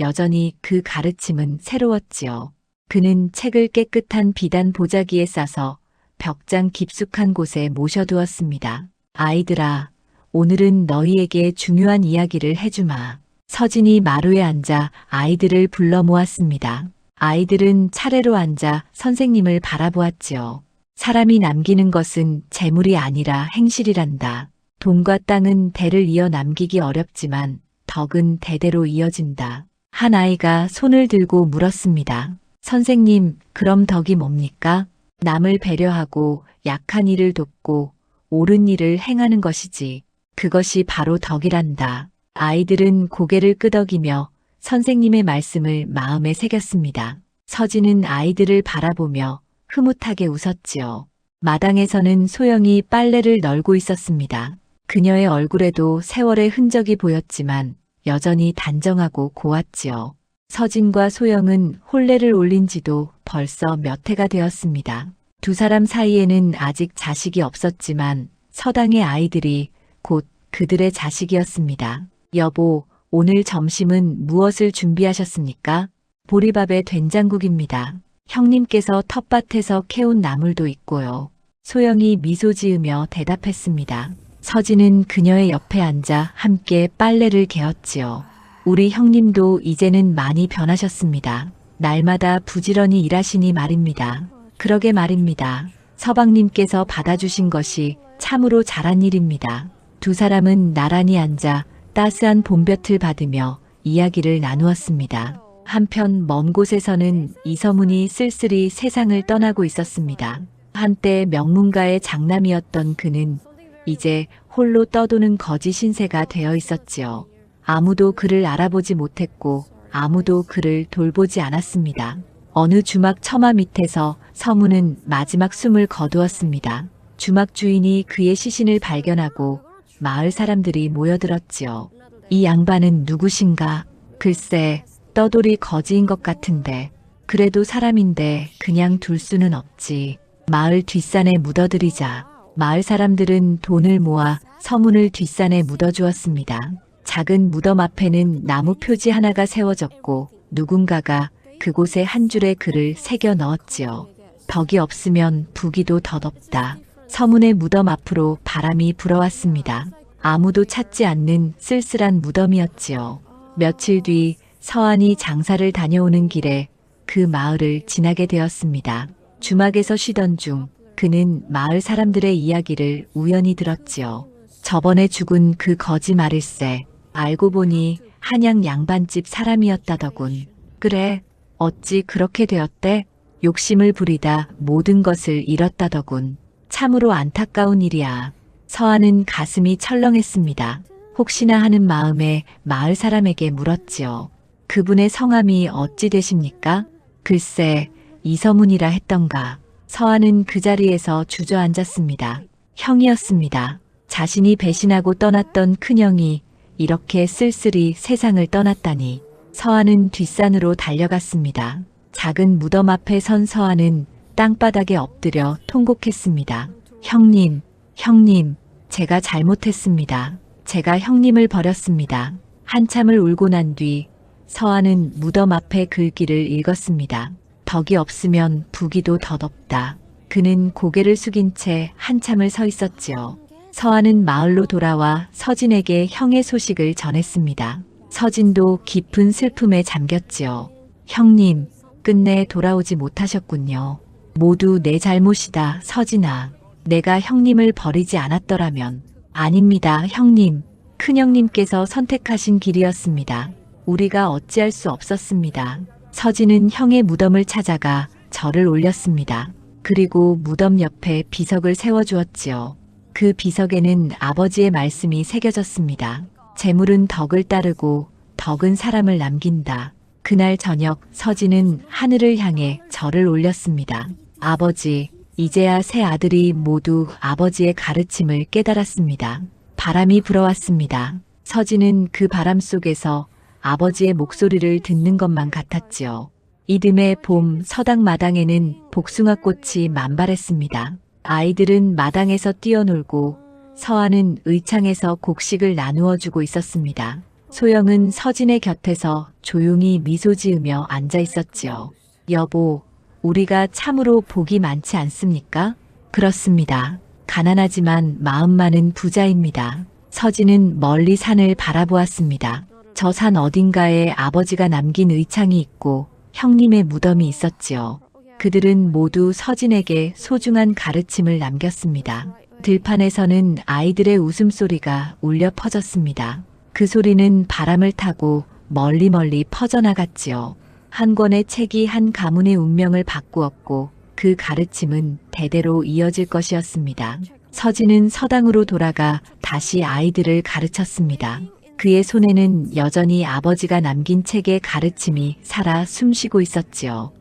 Speaker 1: 여전히 그 가르침은 새로웠지요. 그는 책을 깨끗한 비단 보자기에 싸서 벽장 깊숙한 곳에 모셔두었습니다. 아이들아, 오늘은 너희에게 중요한 이야기를 해주마. 서진이 마루에 앉아 아이들을 불러 모았습니다. 아이들은 차례로 앉아 선생님을 바라보았지요. 사람이 남기는 것은 재물이 아니라 행실이란다. 돈과 땅은 대를 이어 남기기 어렵지만 덕은 대대로 이어진다. 한 아이가 손을 들고 물었습니다. 선생님, 그럼 덕이 뭡니까? 남을 배려하고 약한 이를 돕고 옳은 일을 행하는 것이지. 그것이 바로 덕이란다. 아이들은 고개를 끄덕이며 선생님의 말씀을 마음에 새겼습니다. 서진은 아이들을 바라보며 흐뭇하게 웃었지요. 마당에서는 소영이 빨래를 널고 있었습니다. 그녀의 얼굴에도 세월의 흔적이 보였지만 여전히 단정하고 고왔지요. 서진과 소영은 혼례를 올린 지도 벌써 몇 해가 되었습니다. 두 사람 사이에는 아직 자식이 없었지만 서당의 아이들이 곧 그들의 자식이었습니다. 여보, 오늘 점심은 무엇을 준비하셨습니까? 보리밥에 된장국입니다. 형님께서 텃밭에서 캐온 나물도 있고요. 소영이 미소 지으며 대답했습니다. 서진은 그녀의 옆에 앉아 함께 빨래를 개었지요. 우리 형님도 이제는 많이 변하셨습니다. 날마다 부지런히 일하시니 말입니다. 그러게 말입니다. 서방님께서 받아주신 것이 참으로 잘한 일입니다. 두 사람은 나란히 앉아 따스한 봄볕을 받으며 이야기를 나누었습니다. 한편 먼 곳에서는 이서문이 쓸쓸히 세상을 떠나고 있었습니다. 한때 명문가의 장남이었던 그는 이제 홀로 떠도는 거지 신세가 되어 있었지요. 아무도 그를 알아보지 못했고 아무도 그를 돌보지 않았습니다. 어느 주막 처마 밑에서 서문은 마지막 숨을 거두었습니다. 주막 주인이 그의 시신을 발견하고 마을 사람들이 모여들었지요. 이 양반은 누구신가? 글쎄, 떠돌이 거지인 것 같은데 그래도 사람인데 그냥 둘 수는 없지. 마을 뒷산에 묻어들이자. 마을 사람들은 돈을 모아 서문을 뒷산에 묻어주었습니다. 작은 무덤 앞에는 나무 표지 하나가 세워졌고 누군가가 그곳에 한 줄의 글을 새겨 넣었지요. 덕이 없으면 부귀도 덧없다. 서문의 무덤 앞으로 바람이 불어왔습니다. 아무도 찾지 않는 쓸쓸한 무덤이었지요. 며칠 뒤 서안이 장사를 다녀오는 길에 그 마을을 지나게 되었습니다. 주막에서 쉬던 중 그는 마을 사람들의 이야기를 우연히 들었지요. 저번에 죽은 그 거지 말일세. 알고 보니 한양 양반집 사람이었다더군. 그래, 어찌 그렇게 되었대? 욕심을 부리다 모든 것을 잃었다더군. 참으로 안타까운 일이야. 서안은 가슴이 철렁했습니다. 혹시나 하는 마음에 마을 사람에게 물었지요. 그분의 성함이 어찌 되십니까? 글쎄, 이서문이라 했던가. 서안은 그 자리에서 주저앉았습니다. 형이었습니다. 자신이 배신하고 떠났던 큰형이 이렇게 쓸쓸히 세상을 떠났다니. 서안은 뒷산으로 달려갔습니다. 작은 무덤 앞에 선 서안은 땅바닥에 엎드려 통곡했습니다. 형님, 제가 잘못했습니다. 제가 형님을 버렸습니다. 한참을 울고 난 뒤 서한은 무덤 앞에 글귀를 읽었습니다. 덕이 없으면 부귀도 덧없다. 그는 고개를 숙인 채 한참을 서 있었지요. 서한은 마을로 돌아와 서진에게 형의 소식을 전했습니다. 서진도 깊은 슬픔에 잠겼지요. 형님, 끝내 돌아오지 못하셨군요. 모두 내 잘못이다, 서진아. 내가 형님을 버리지 않았더라면. 아닙니다, 형님. 큰형님께서 선택하신 길이었습니다. 우리가 어찌할 수 없었습니다. 서진은 형의 무덤을 찾아가 절을 올렸습니다. 그리고 무덤 옆에 비석을 세워주었지요. 그 비석에는 아버지의 말씀이 새겨졌습니다. 재물은 덕을 따르고 덕은 사람을 남긴다. 그날 저녁 서진은 하늘을 향해 절을 올렸습니다. 아버지, 이제야 세 아들이 모두 아버지의 가르침을 깨달았습니다. 바람이 불어왔습니다. 서진은 그 바람 속에서 아버지의 목소리를 듣는 것만 같았지요. 이듬해 봄 서당 마당에는 복숭아꽃이 만발했습니다. 아이들은 마당에서 뛰어놀고 서한은 의창에서 곡식을 나누어 주고 있었습니다. 소영은 서진의 곁에서 조용히 미소 지으며 앉아 있었지요. 여보, 우리가 참으로 복이 많지 않습니까? 그렇습니다. 가난하지만 마음만은 부자입니다. 서진은 멀리 산을 바라보았습니다. 저 산 어딘가에 아버지가 남긴 의창이 있고 형님의 무덤이 있었지요. 그들은 모두 서진에게 소중한 가르침을 남겼습니다. 들판에서는 아이들의 웃음소리가 울려 퍼졌습니다. 그 소리는 바람을 타고 멀리 퍼져나갔지요. 한 권의 책이 한 가문의 운명을 바꾸었고 그 가르침은 대대로 이어질 것이었습니다. 서진은 서당으로 돌아가 다시 아이들을 가르쳤습니다. 그의 손에는 여전히 아버지가 남긴 책의 가르침이 살아 숨쉬고 있었지요.